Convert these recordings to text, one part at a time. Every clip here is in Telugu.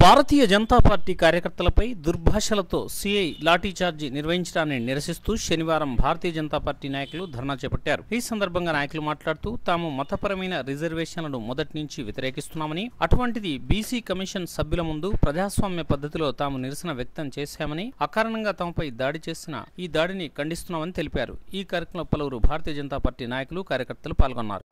భారతీయ జనతా పార్టీ కార్యకర్తలపై దుర్భాషలతో సీఐ లాఠీచార్జీ నిర్వహించడాన్ని నిరసిస్తూ శనివారం భారతీయ జనతా పార్టీ నాయకులు ధర్నా చేపట్టారు. ఈ సందర్భంగా నాయకులు మాట్లాడుతూ తాము మతపరమైన రిజర్వేషన్లను మొదటి నుంచి వ్యతిరేకిస్తున్నామని, అటువంటిది బీసీ కమిషన్ సభ్యుల ముందు ప్రజాస్వామ్య పద్ధతిలో తాము నిరసన వ్యక్తం చేశామని, అకారణంగా తమపై దాడి చేసిన ఈ దాడిని ఖండిస్తున్నామని తెలిపారు. ఈ కార్యక్రమంలో పలువురు భారతీయ జనతా పార్టీ నాయకులు కార్యకర్తలు పాల్గొన్నారు.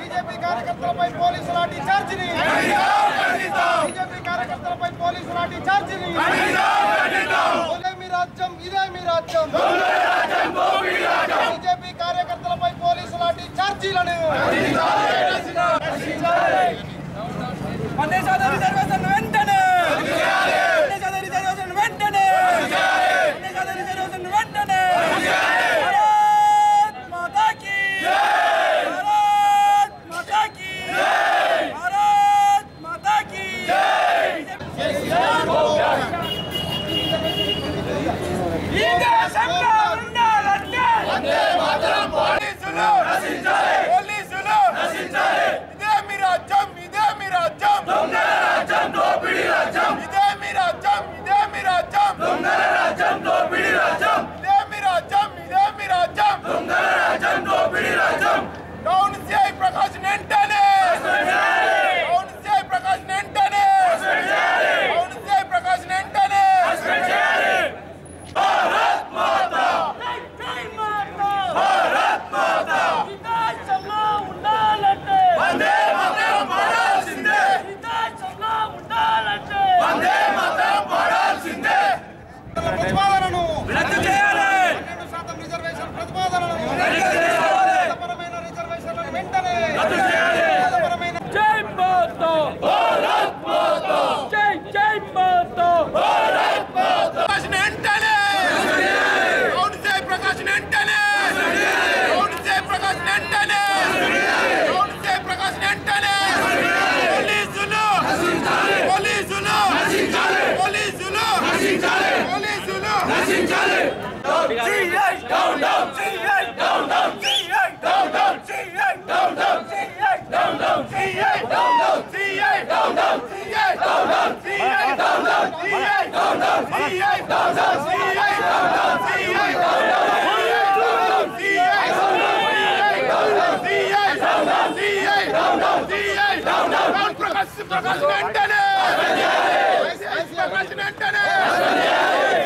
बीजेपी कार्यकर्तलपై పోలీసు లాఠీ చార్జిని बीजेपी कार्यकर्तలపై పోలీసు లాఠీ చార్జిని ఇదే మీ రాజ్యం దొంగల రాజ్యం దోపిడీ రాజ్యం बीजेपी కార్యకర్తలపై పోలీసు లాఠీ చార్జీలను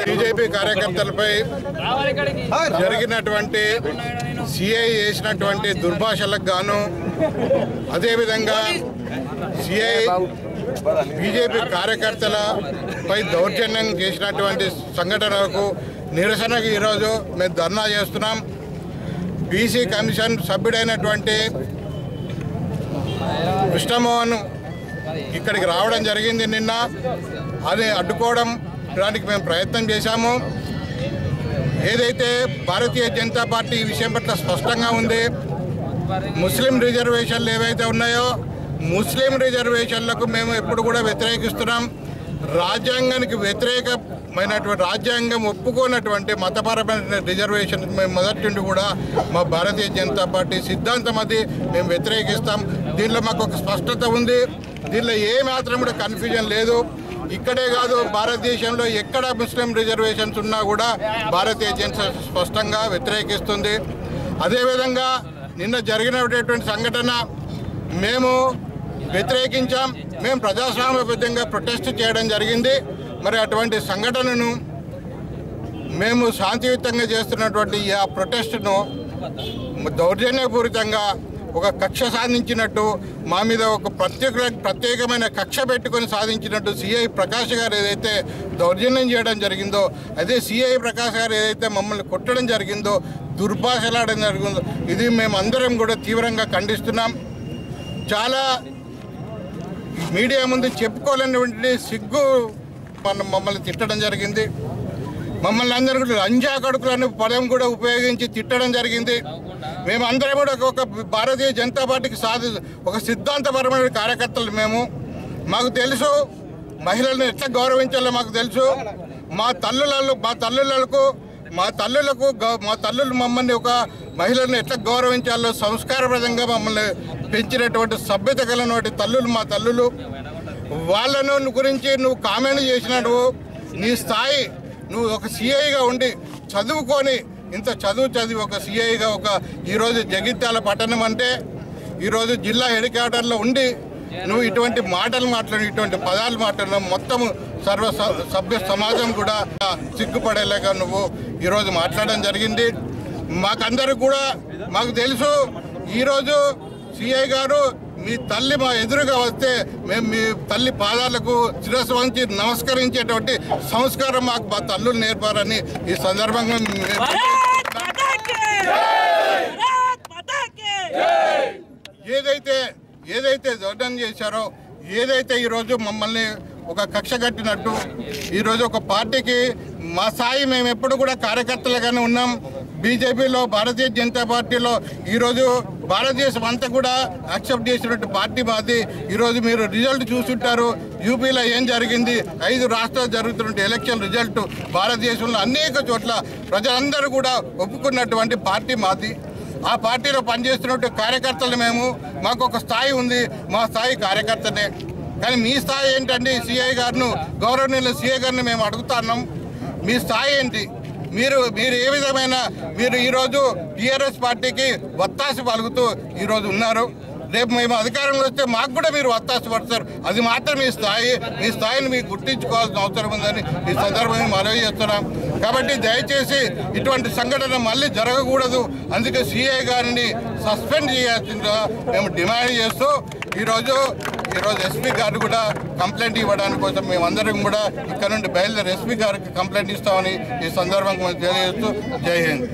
बीजेपी కార్యకర్తలపై జరిగినటువంటి సిఐ చేసినటువంటి దుర్భాషలకు గాను అదేవిధంగా సిఐ బీజేపీ కార్యకర్తలపై దౌర్జన్యం చేసినటువంటి సంఘటనలకు నిరసనగా ఈరోజు మేము ధర్నా చేస్తున్నాం. బీసీ కమిషన్ సభ్యుడైనటువంటి కృష్ణమోహన్ ఇక్కడికి రావడం జరిగింది నిన్న. అది అడ్డుకోవడం దానికి మేము ప్రయత్నం చేశాము. ఏదైతే భారతీయ జనతా పార్టీ ఈ విషయం పట్ల స్పష్టంగా ఉంది. ముస్లిం రిజర్వేషన్లు ఏవైతే ఉన్నాయో ముస్లిం రిజర్వేషన్లకు మేము ఎప్పుడు కూడా వ్యతిరేకిస్తున్నాం. రాజ్యాంగానికి వ్యతిరేకమైనటువంటి రాజ్యాంగం ఒప్పుకోనటువంటి మతపరమైన రిజర్వేషన్ మేము మొదటి నుండి కూడా మా భారతీయ జనతా పార్టీ సిద్ధాంతం అది మేము వ్యతిరేకిస్తాం. దీనిలో మాకు ఒక స్పష్టత ఉంది. దీనిలో ఏ మాత్రం కూడా కన్ఫ్యూజన్ లేదు. ఇక్కడే కాదు, భారతదేశంలో ఎక్కడ ముస్లిం రిజర్వేషన్స్ ఉన్నా కూడా భారతీయ జనతా స్పష్టంగా వ్యతిరేకిస్తుంది. అదేవిధంగా నిన్న జరిగినటువంటి సంఘటన మేము వ్యతిరేకించాం. మేము ప్రజాస్వామ్యబద్ధంగా ప్రొటెస్ట్ చేయడం జరిగింది. మరి అటువంటి సంఘటనను మేము శాంతియుతంగా చేస్తున్నటువంటి ఆ ప్రొటెస్ట్ను దౌర్జన్యపూరితంగా ఒక కక్ష సాధించినట్టు, మా మీద ఒక ప్రత్యేకమైన కక్ష పెట్టుకొని సాధించినట్టు సిఐ ప్రకాష్ గారు ఏదైతే దౌర్జన్యం చేయడం జరిగిందో, అదే సిఐ ప్రకాష్ గారు ఏదైతే మమ్మల్ని కొట్టడం జరిగిందో, దుర్భాషలాడడం జరిగిందో, ఇది మేము అందరం కూడా తీవ్రంగా ఖండిస్తున్నాం. చాలా మీడియా ముందు చెప్పుకోలేనటువంటి సిగ్గు మమ్మల్ని తిట్టడం జరిగింది. మమ్మల్ని అందరూ కూడా లంజా కడుకులు అనే పదం కూడా ఉపయోగించి తిట్టడం జరిగింది. మేమందరం కూడా ఒక భారతీయ జనతా పార్టీకి ఒక సిద్ధాంతపరమైన కార్యకర్తలు మేము. మాకు తెలుసు మహిళలను ఎట్లా గౌరవించాలో మాకు తెలుసు. మా తల్లులు మమ్మల్ని ఒక మహిళలను ఎట్లా గౌరవించాలో సంస్కారప్రదంగా మమ్మల్ని పెంచినటువంటి సభ్యత కలిగినటువంటి తల్లులు మా తల్లులు. వాళ్ళను గురించి నువ్వు కామెంట్ చేసినట్టు నీ స్థాయి, నువ్వు ఒక సిఐగా ఉండి చదువుకొని ఇంత చదివి ఒక సిఐగా ఈరోజు జగిత్యాల పట్టణం అంటే ఈరోజు జిల్లా హెడ్ క్వార్టర్లో ఉండి నువ్వు ఇటువంటి మాటలు మాట్లాడి ఇటువంటి పదాలు మాట్లాడడం మొత్తం సభ్య సమాజం కూడా సిగ్గుపడేలాగా నువ్వు ఈరోజు మాట్లాడడం జరిగింది. మాకందరూ కూడా మాకు తెలుసు, ఈరోజు సిఐ గారు మీ తల్లి మా ఎదురుగా వస్తే మేము మీ తల్లి పాదాలకు శిరస్సు వంచి నమస్కరించేటువంటి సంస్కారం మాకు మా తల్లులు నేర్పారని ఈ సందర్భంగా ఏదైతే దౌర్జన్యం చేశారో, ఏదైతే ఈరోజు మమ్మల్ని ఒక కక్ష కట్టినట్టు, ఈరోజు ఒక పార్టీకి మా స్థాయి మేము ఎప్పుడు కూడా కార్యకర్తలుగానే ఉన్నాం. బీజేపీలో, భారతీయ జనతా పార్టీలో ఈరోజు భారతదేశం అంతా కూడా యాక్సెప్ట్ చేసినట్టు పార్టీ మాది. ఈరోజు మీరు రిజల్ట్ చూస్తుంటారు. యూపీలో ఏం జరిగింది, 5 రాష్ట్రాలు జరుగుతున్న ఎలక్షన్ రిజల్ట్ భారతదేశంలో అనేక చోట్ల ప్రజలందరూ కూడా ఒప్పుకున్నటువంటి పార్టీ మాది. ఆ పార్టీలో పనిచేస్తున్నట్టు కార్యకర్తలు మేము. మాకు ఒక స్థాయి ఉంది, మా స్థాయి కార్యకర్తనే. కానీ మీ స్థాయి ఏంటండి? సిఐ గారిను, గౌరవనీయుల సిఐ గారిని మేము అడుగుతున్నాం, మీ స్థాయి ఏంటి? మీరు ఏ విధమైన మీరు ఈరోజు టీఆర్ఎస్ పార్టీకి వత్తాసు పలుకుతూ ఈరోజు ఉన్నారు. రేపు మేము అధికారంలో వస్తే మాకు కూడా మీరు వత్తాసు పడతారు. అది మాత్రం మీ స్థాయిని మీకు గుర్తించుకోవాల్సిన అవసరం ఉందని ఈ సందర్భంగా మనవి చేస్తున్నాం. కాబట్టి దయచేసి ఇటువంటి సంఘటన మళ్ళీ జరగకూడదు. అందుకే సిఐ గారిని సస్పెండ్ చేయాల్సిందిగా మేము డిమాండ్ చేస్తూ ఈరోజు ఎస్పీ గారు కూడా కంప్లైంట్ ఇవ్వడానికి కోసం మేమందరం కూడా ఇక్కడ నుండి బయలుదేరి ఎస్పీ గారికి కంప్లైంట్ ఇస్తామని ఈ సందర్భంగా తెలియజేస్తూ జై హింద్.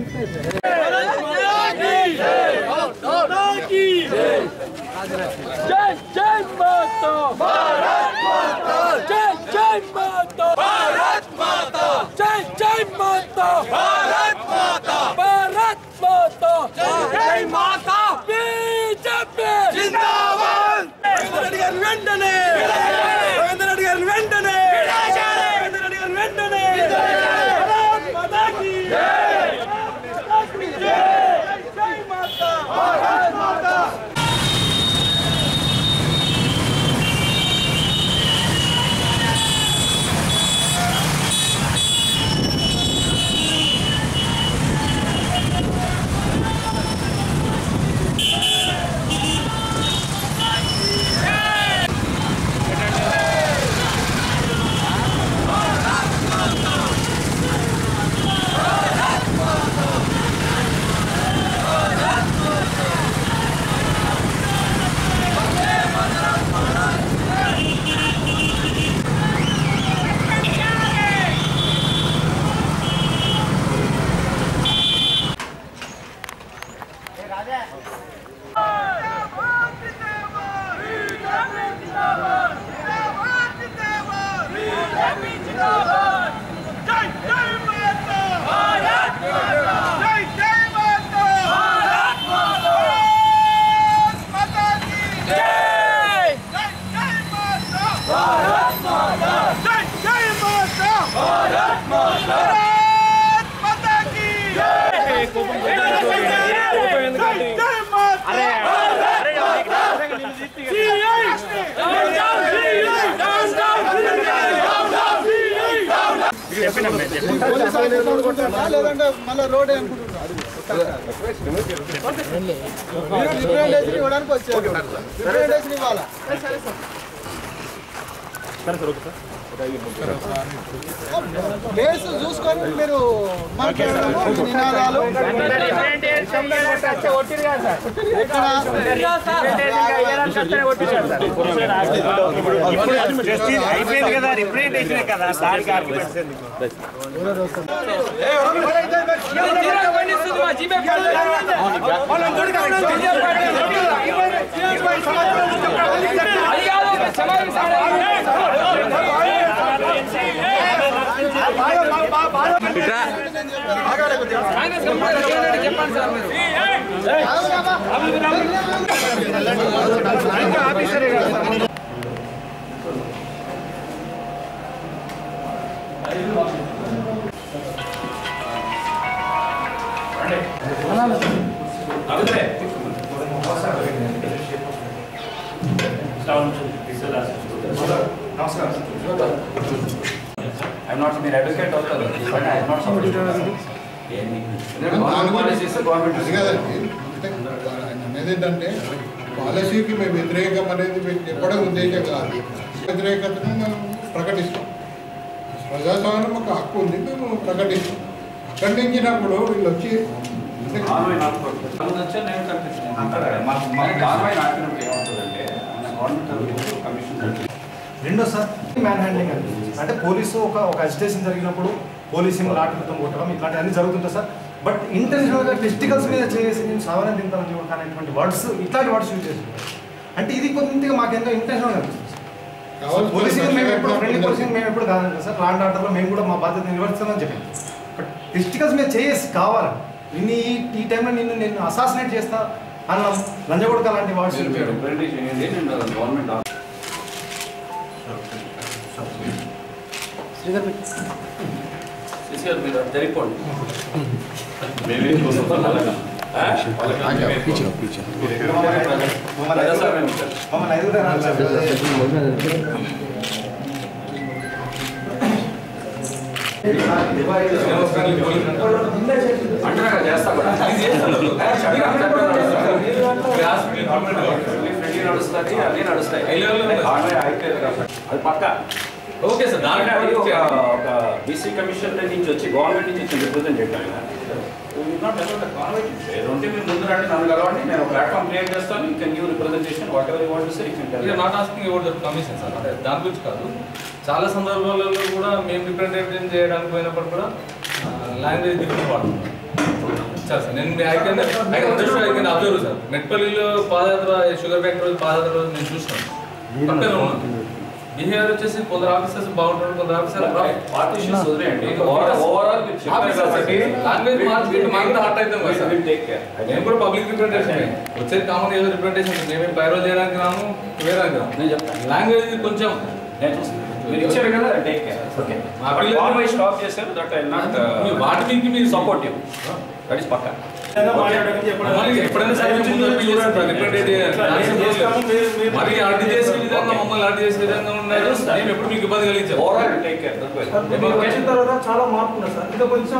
లేదంటే మళ్ళీ రోడ్ అనుకుంటున్నారు రిప్రజెంటేషన్ ఇవ్వడానికి వచ్చారు రిప్రజెంటేషన్ ఇవ్వాలా ప్లేస్ చూసుకొని మీరు మాట్లాడము నినాదాలు అయిపోయింది కదా రిప్రజెంటేషన్ కదా I'm not an advocate also, but I am not supporting అనేదంటే పాలసీకి మేము వ్యతిరేకం అనేది చెప్పడం ఉద్దేశం కాదు. వ్యతిరేకతను మేము ప్రకటిస్తాం. ప్రజాస్వామ్యం ఒక హక్కు ఉంది, మేము ప్రకటిస్తాం. ప్రకటించినప్పుడు వీళ్ళు వచ్చి రెండో సార్ మ్యాన్ హ్యాండ్లింగ్ అంటే పోలీసు ఒక అజిటేషన్ జరిగినప్పుడు పోలీసింగ్ లాఠీలతో కొట్టడం ఇట్లాంటివన్నీ జరుగుతుంటాయి సార్. బట్ ఇంటెన్షనల్గా టెస్టికల్స్ మీద చేసి నేను సావరం తింటానని అనేటువంటి వర్డ్స్ ఇట్లాంటి వర్డ్స్ యూజ్ చేస్తున్నాం. అంటే ఇది కొద్దిగా మాకెంతో ఇంటెన్షనల్గా అనిపిస్తుంది. పోలీసింగ్ మేము ఎప్పుడు ఫ్రెండ్లీ పోలీసింగ్ మేము ఎప్పుడు కాదండి సార్. లాండ్ ఆర్డర్లో మేము కూడా మా బాధ్యత నిర్వర్తిస్తామని చెప్పాను. బట్ టెస్టికల్స్ మీద చేసి కావాలి నిన్ను ఈ టైంలో నేను అసాసినేట్ చేస్తా అన్నాం లంజగొడక లాంటి వర్డ్స్ గవర్నమెంట్ మీరు జరిగిపోండి అంటున్నా చేస్తా కూడా నడుస్తుంది అన్నీ నడుస్తాయి అది పక్క. ఓకే సార్, దాంట్లో ఒక బీసీ కమిషన్ నుంచి వచ్చి గవర్నమెంట్ నుంచి ఇచ్చిన రిప్రజెంటేటివ్ ఉంటే మీరు ముందు రండి, నన్ను కలవండి, నేను ప్లాట్ఫామ్ క్రియేట్ చేస్తాను. You can give representation what ever you want to say. Not asking about the commission sir, అంటే దాని గురించి కాదు. చాలా సందర్భాలలో కూడా మేము రిప్రజెంటేషన్ చేయడానికి పోయినప్పుడు కూడా లాంగ్వేజ్ డిఫరెంట్ వాడుతున్నాం సార్. నేను ఐ కెన్ అబ్జర్వ్ సార్. మెట్పల్లిలో పాదయాత్ర షుగర్ ఫ్యాక్టరీ పాదయాత్ర రోజు నేను చూసినాను. పక్కన ఉన్నాను. బిహేవియర్ వచ్చేసి కొందరు ఆఫీసర్స్ బాగుంటారు, కొందరు ఆఫీసర్ లాంగ్వేజ్ మార్చుకుంటే మాకు కూడా హార్ట్ అవుతాం కదా సార్. మేము కూడా పబ్లిక్ రిప్రజెంటేషన్ వచ్చేది కామన్ ఏదో రిప్రజెంటేషన్ మేమేం పైరోల్ చేయడానికి రాము, వేయడానికి రాము. నేను చెప్తాను లాంగ్వేజ్ కొంచెం ఇచ్చారు కదా, టేక్ కేర్. ఓకే, స్టాప్ చేశారు దట్ ఐ నాట్ వాటికి మీరు సపోర్టివ్ దట్ ఇస్ పక్క. ఎప్పుడైనా సరే ముందు మరి అడ్డు చేసే విధంగా మమ్మల్ని అడ్డు చేసే విధంగా ఉన్నాయి. మేము ఎప్పుడు మీకు ఇబ్బంది కలిగించాము. తర్వాత చాలా మార్పు ఉంది సార్. ఇంకా కొంచెం